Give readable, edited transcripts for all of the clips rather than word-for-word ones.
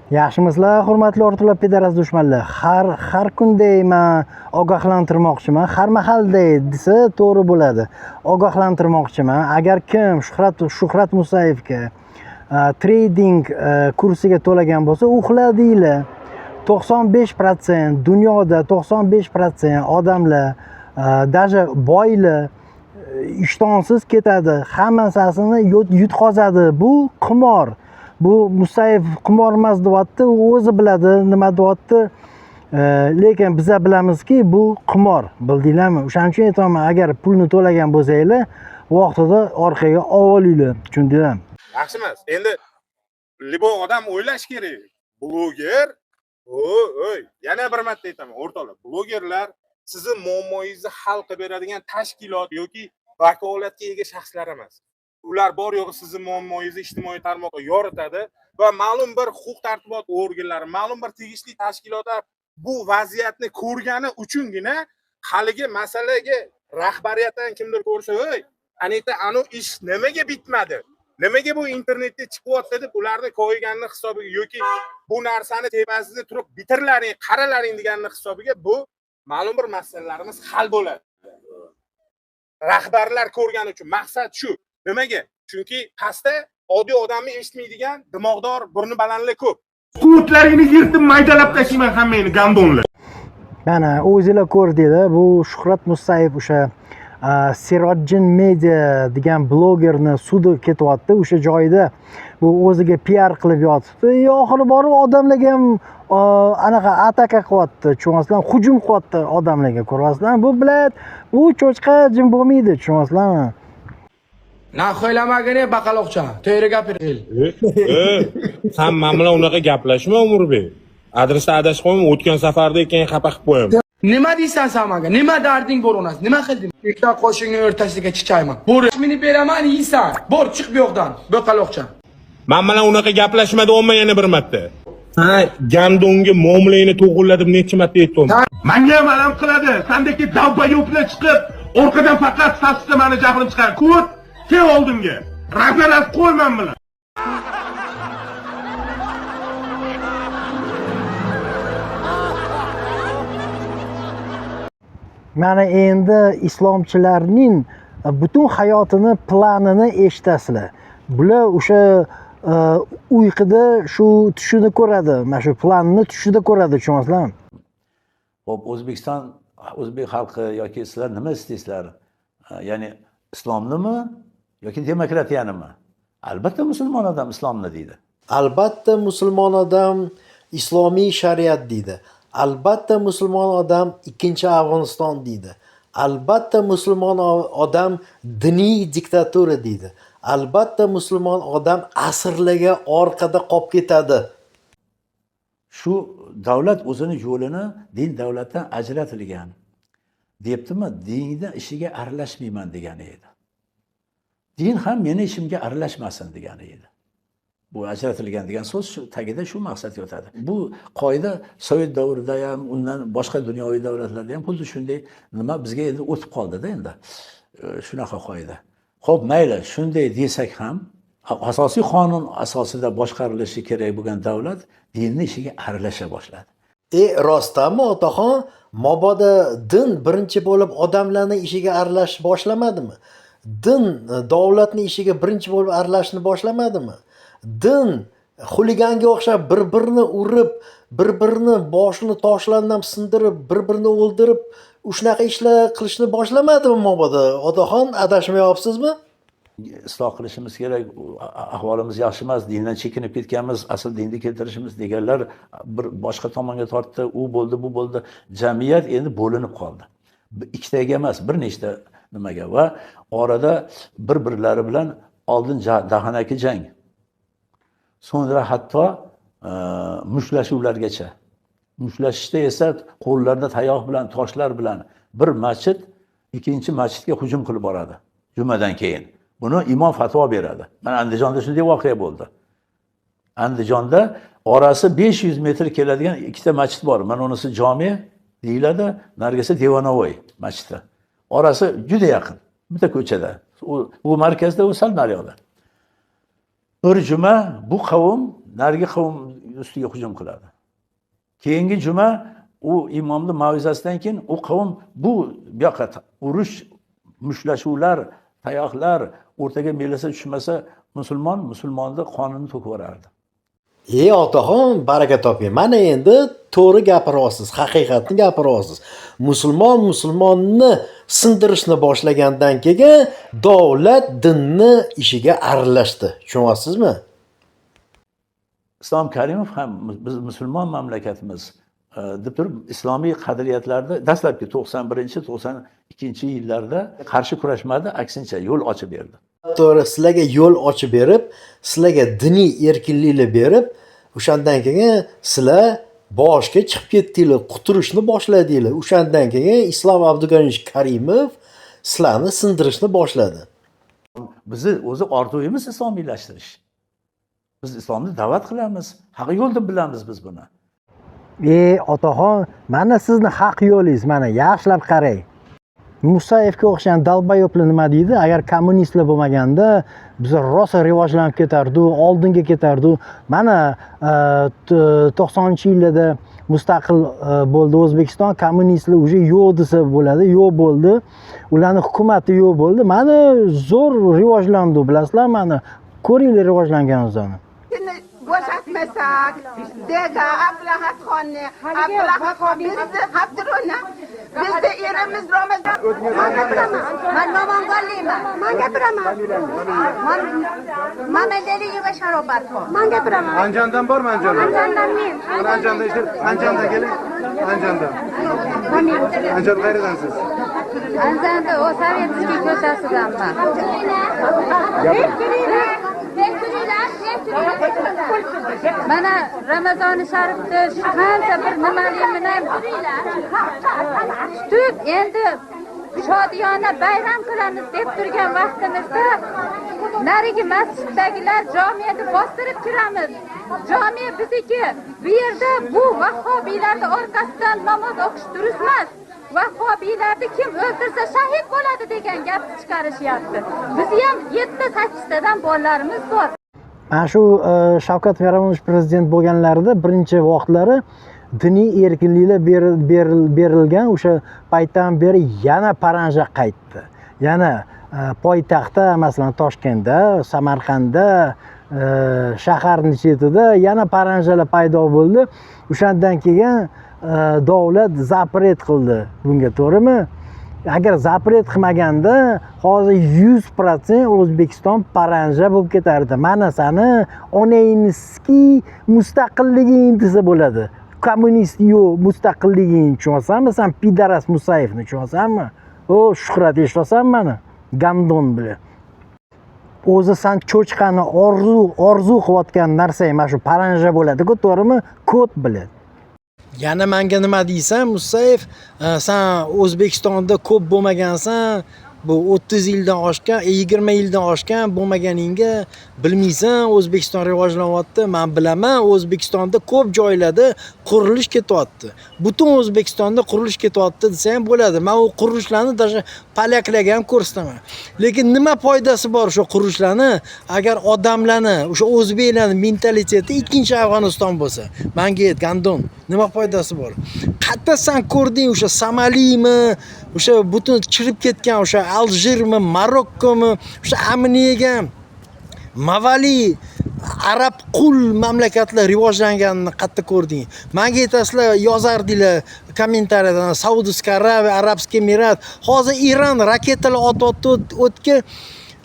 Yaxshimisizlar, hurmatli o'rtoqlar pederast dushmanlar. Har kunday men ogohlantirmoqchiman. Har mahalday desa to'g'ri bo'ladi. Ogohlantirmoqchiman. Agar kim Shuhrat Musayevga trading kursiga to'lagan bo'lsa, uxladinglar. 95% dunyoda 95% odamlar, даже boylar ishtonsiz ketadi. Hammasini yutqazadi. Bu qimor. Bu Musayev qimor emas deyapti, u o'zi biladi nima deyapti. Lekin biz bilamizki bu qimor, bildinglarmi? O'shaning uchun aytaman, agar pulni to'lagan bo'lsanglar, vaqtida orqaga olinglar, tushundinglarmi? Yaxshi emas. Endi libo odam o'ylash kerak. Bloger, oy, yana bir marta aytaman, o'rtoqlar, blogerlar sizning muammoingizni hal qilib beradigan tashkilot yoki vakolatga ega shaxslar emas. Ular bor yo'g'i sizning muammoingizni ijtimoiy tarmoqqa yoritadi va ma'lum bir huquq tartibot organlari, ma'lum bir tegishli tashkilotlar bu vaziyatni ko'rgani uchungina haligi masalaga rahbariyatdan kimdir ko'rsa, "Ey, anita anu ish nimaga bitmadi? Nimaga bu internetda chiqyapti?" deb ularni qo'yganning hisobiga yoki bu narsani tepasida turib bitirlaring, qaralaring deganning hisobiga bu ma'lum bir masalalarimiz hal bo'ladi. Rahbarlar ko'rgani uchun maqsad shu. Nimaga? Chunki pastda oddiy odamni eshitmaydigan dimog'dor, burni balandlar ko'p. Quvvatlaringni yirtib maydalab tashlayman hammangni gandonlar. Mana o'zinglar ko'rdinglar, bu Shuhrat Musayev o'sha Sirojin Media degan blogerni sudi ketyapti. O'sha joyda bu o'ziga PR qilib yotibdi. Oxiri borib odamlarga ham anaqa ataka qilyapti, tushunasizlar, hujum qilyapti odamlarga, ko'ryapsizlar. Bu bilan bu cho'chqa jim bo'lmaydi, tushunasizlarmi? Nahoylamagani baqaloqcha, to'g'ri gapir. Sen men bilan unaqa gaplashma Umurbek. Adresni adashib qo'yim, o'tgan safarda keyin xafa qilib qo'yaman. Nima deysan sen menga? Nima darding bor onas? Nima qilding? Ikkita qo'shingni o'rtasiga chichayman. Bor, meni beraman, yeysan. Bor, chiq bu yoqdan, baqaloqcha. Men bilan unaqa gaplashma deyapman yana bir marta. Ha, gandonga muomalangni to'g'rilatib necha marta aytdim. Menga ham alam qiladi. Sendeki davba yo'qlar chiqib, orqadan faqat sasida meni jahlim chiqar. Ko't, kel oldimga. Rafarat qo'yman bilan. Mana endi islomchilarning butun hayotini, planini eshitasizlar. Bular o'sha uyquda shu tushini ko'radi, mana shu planni tushida ko'radi, tushunasizlarmi? Hop, O'zbekiston, o'zbek xalqi yoki sizlar nima istaysizlar? Ya'ni islomnimi yoki demokratiyanimi? Albatta musulmon odam islomni deydi. Albatta musulmon odam islomiy shariat deydi. Albatta musulmon odam ikkinchi Afg'oniston deydi. Albatta musulmon odam diniy diktatura deydi. Albatta musulmon odam asrlarga orqada qolib ketadi. Shu davlat o'zini yo'lini din davlatdan ajratilgan. Debdimi? Dinning ishiga aralashmayman degani edi. Din ham meni ishimga aralashmasin degani edi. Bu ajratilgan degan so'z shu tagida shu maqsad yotadi. Bu qoida Sovet davrida ham, undan boshqa dunyoviy davlatlarda ham xuddi shunday nima bizga endi o'tib qoldi-da endi. Shunaqa qoida. Xo'p, mayli, shunday desak ham, asosiy qonun asosida boshqarilishi kerak bo'lgan davlat dinning ishiga aralasha boshladi. Rostami otaxon, mabodo din birinchi bo'lib odamlarning ishiga aralashish boshlamadimi? Din davlatning ishiga birinchi bo'lib aralashishni boshlamadimi? Din xuliganga o'xshab bir-birini urib, bir-birini boshini toshlardan sindirib, bir-birini o'ldirib, shunaqa ishlar qilishni boshlamadimi mabodo? Otaxon, adashmayapsizmi? Isloh qilishimiz kerak, ahvolimiz yaxshi emas, dindan chekinib ketganmiz, asl dinni keltirishimiz deganlar bir boshqa tomonga tortdi, u bo'ldi, bu bo'ldi. Jamiyat endi bo'linib qoldi. Ikkitaga emas, bir nechta nimaga va orada bir-birlari bilan oldin dahanaki jang. So'ngra hatto mushlashuvlargacha. Mushlashishda esa qo'llarda tayoq bilan, toshlar bilan bir masjid ikkinchi masjidga hujum qilib boradi jumadan keyin. Buni imom fatvo beradi. Mana Andijonda shunday voqea bo'ldi. Andijonda orasi 500 metr keladigan ikkita masjid bor. Mana unisi jami deyiladi, nargisi Devanovoy masjidi. Orasi juda yaqin, bitta ko'chada. U markazda, u sal naryoqda. Bir juma bu qavm, nargi qavm ustiga hujum qiladi. Keyingi juma u imomni mav'izasidan keyin u qavm bu yoqqa urush, mushtlashuvlar, tayoqlar o'rtaga melasa tushmasa musulmonni qonini to'kib yuborardi. Otaxon, baraka toping. Mana endi to'g'ri gapiryapsiz, haqiqatni gapiryapsiz. Musulmonni sindirishni boshlagandan keyin davlat dinni ishiga aralashdi. Tushunyapsizmi? Islom Karimov ham biz musulmon mamlakatimiz deb turib islomiy qadriyatlarda dastlabki 91-92-yillarda qarshi kurashmadi, aksincha yo'l ochib berdi. To'g'ri, sizlarga yo'l ochib berib, sizlarga diniy erkinlikni berib, o'shandan keyin sizlar boshga chiqib ketdinglar, quturishni boshladinglar. O'shandan keyin Islom Abdug'aniyevich Karimov sizlarni sindirishni boshladi. Bizni o'zi orzuyimiz islomiylashtirish. Biz islomni da'vat qilamiz, haq yo'lda bilamiz biz buni. Otaxon, mana sizni haq yo'lingiz, mana yaxshilab qarang. Musayevga o'xshagan dalbayoblar nima deydi? Agar kommunistlar bo'lmaganda biz rosa rivojlanib ketardi, oldinga ketardi. Mana 90-yillarda mustaqil bo'ldi O'zbekiston, kommunistlar уже yo'q desa bo'ladi, yo'q bo'ldi. Ularning hukumati yo'q bo'ldi. Mana zo'r rivojlandi, bilasizlar, mana ko'ringlar rivojlanganimizni. Bo'shatmasak, dega Ablahat xonni, Ablahat bizni Abdurona, bizni erimiz Ramazon. Men Namanganliman. Men gapiraman. Men Medeliyev sharobat bor. Men gapiraman. Anjandan bormi Anjandan? Anjandan men. Anjanda ishlar, Anjanda keling. Anjanda. Anjan qayerdansiz? Anjanda o Sovetskiy ko'chasidanman. Mana Ramazoni sharifda qancha bir nimali bilan tutib endi shodiyona bayram qilamiz deb turgan vaqtimizda narigi masjiddagilar jomiyada bostirib kiramiz. Jomiya bizniki. Bu yerda bu vahhobiylarning orqasidan namoz o'qish durust emas. Vahhobiylarni kim o'ldirsa shahid bo'ladi degan gapni chiqarishyapti. Bizni ham 7-8 tadan bolalarimiz bor. Mana shu Shavkat Miromonovich prezident bo'lganlarida birinchi vaqtlari diniy erkinliklar berilgan o'sha paytdan beri yana paranja qaytdi. Yana poytaxtda, masalan Toshkentda, Samarqandda, shaharning chetida yana paranjalar paydo bo'ldi. O'shandan keyin davlat zapret qildi bunga, to'g'rimi? Agar zapret qilmaganda hozir 100% O'zbekiston paranja bo'lib ketardi. Mana sani onangizki mustaqilliging desa bo'ladi. Kommunist yo'q, mustaqilliging, tushunsanmi? Sen pidaras Musayevni tushunsanmi? O Shuhrat eshitasanmi mana? Gandon bilan. O'zi sen cho'chqani orzu qilayotgan narsang mana shu paranja bo'ladi-ku, to'g'rimi? Kod bilan. Yana menga nima deysan, Musayev, sen O'zbekistonda ko'p bo'lmagansan, bu 30 yildan oshgan, 20 yildan oshgan bo'lmaganingga bilmaysan, O'zbekiston rivojlanyapti. Men bilaman, O'zbekistonda ko'p joylarda qurilish ketyapti. Butun O'zbekistonda qurilish ketyapti desa ham bo'ladi. Men u qurilishlarni даже polyaklarga ham ko'rsataman. Lekin nima foydasi bor o'sha qurilishlarni agar odamlarni, o'sha o'zbeklarning mentaliteti ikkinchi Afg'oniston bo'lsa? Menga ayt, Gandon, nima foydasi bor? Qayerda sen ko'rding o'sha Somalimi, o'sha butun chirib ketgan o'sha Aljermi, Marokkomi, o'sha Amniyaga Mavali arab qul mamlakatlar rivojlanganini qayerda ko'rding? Menga aytasizlar, yozardinglar kommentariyada Saudiya Arabiya, Arabskiy Emirat, hozir Iran raketalar otyapti o'tga.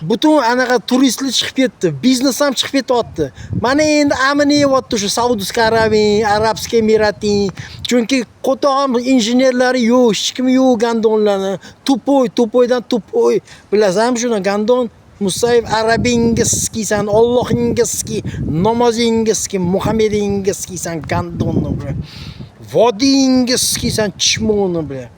Butun anaqa turistlar chiqib ketdi, biznes ham chiqib ketyapti. Mana endi aminiyapti o'sha Saudiya Arabiya, Arabskiy Emirating, chunki qo'tog'am injenerlari yo'q, hech kim yo'q Gandonlarni. To'poydan to'poy. Bilasizmi shuni Gandon? Musayev arabingizki san, Allohingizki, namozingizki, Muhammadingizki san Gandonni bilan. Vodingizki san chimoni bilan.